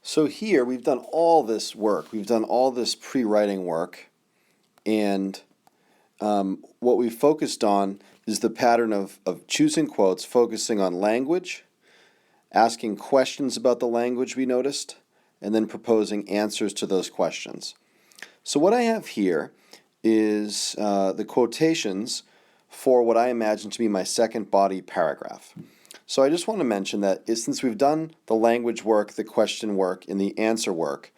So here we've done all this work. We've done all this pre-writing work, and what we've focused on is the pattern of choosing quotes, focusing on language, asking questions about the language we noticed, and then proposing answers to those questions. So what I have here is the quotations for what I imagine to be my second body paragraph. So I just want to mention that since we've done the language work, the question work, and the answer work,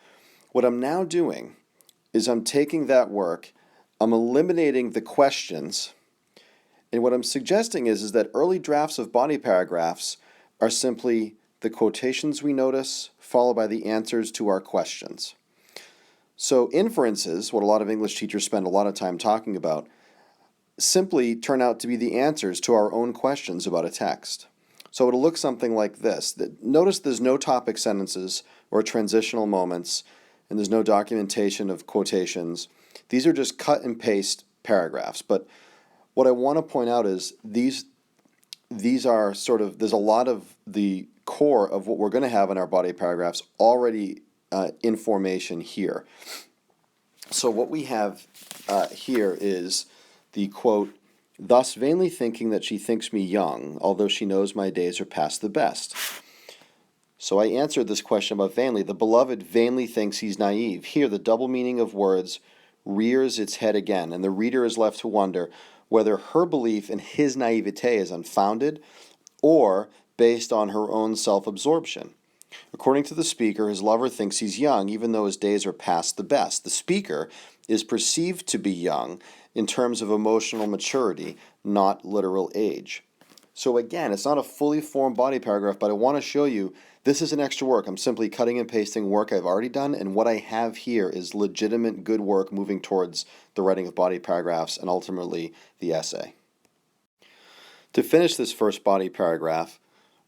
what I'm now doing is I'm taking that work, I'm eliminating the questions, and what I'm suggesting is that early drafts of body paragraphs are simply the quotations we notice, followed by the answers to our questions. So inferences, what a lot of English teachers spend a lot of time talking about, simply turn out to be the answers to our own questions about a text. So it'll look something like this. Notice there's no topic sentences or transitional moments, and there's no documentation of quotations. These are just cut and paste paragraphs. But what I want to point out is these are there's a lot of the core of what we're going to have in our body paragraphs already in formation here. So what we have here is the quote, "Thus vainly thinking that she thinks me young, although she knows my days are past the best." So I answered this question about vainly. The beloved vainly thinks he's naive. Here the double meaning of words rears its head again, and the reader is left to wonder whether her belief in his naivete is unfounded or based on her own self-absorption. According to the speaker, his lover thinks he's young, even though his days are past the best. The speaker is perceived to be young in terms of emotional maturity, not literal age. So again, it's not a fully formed body paragraph, but I want to show you this is an extra work. I'm simply cutting and pasting work I've already done, and what I have here is legitimate good work moving towards the writing of body paragraphs and ultimately the essay. To finish this first body paragraph,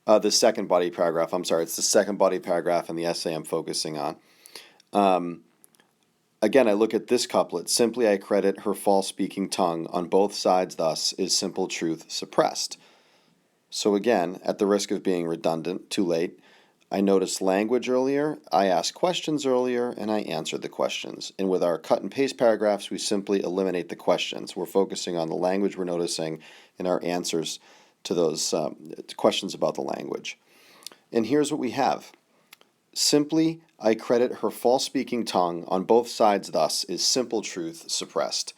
the second body paragraph, it's the second body paragraph in the essay I'm focusing on. Again, I look at this couplet. Simply I credit her false-speaking tongue. On both sides thus is simple truth suppressed. So again, at the risk of being redundant, too late, I noticed language earlier, I asked questions earlier, and I answered the questions. And with our cut and paste paragraphs, we simply eliminate the questions. We're focusing on the language we're noticing and our answers to those questions about the language. And here's what we have. Simply, I credit her false-speaking tongue. On both sides thus is simple truth suppressed.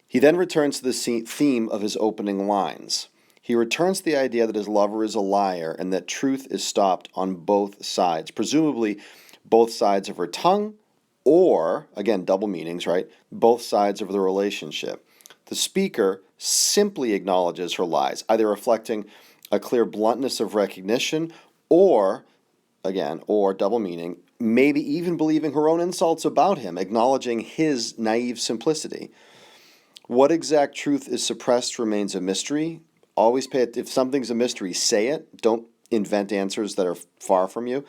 He then returns to the theme of his opening lines. He returns to the idea that his lover is a liar and that truth is stopped on both sides, presumably both sides of her tongue or, again, double meanings, right? Both sides of the relationship. The speaker simply acknowledges her lies, either reflecting a clear bluntness of recognition or, again, or double meaning, maybe even believing her own insults about him, acknowledging his naive simplicity. What exact truth is suppressed remains a mystery. Always if something's a mystery, say it. Don't invent answers that are far from you.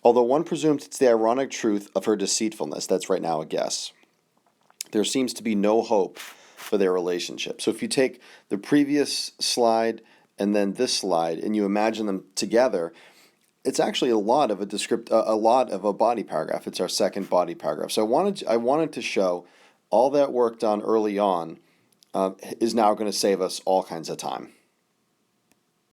Although one presumes it's the ironic truth of her deceitfulness. That's right now a guess. There seems to be no hope for their relationship. So if you take the previous slide and then this slide and you imagine them together, it's actually a lot of a body paragraph. It's our second body paragraph. So I wanted to show all that work done early on is now going to save us all kinds of time.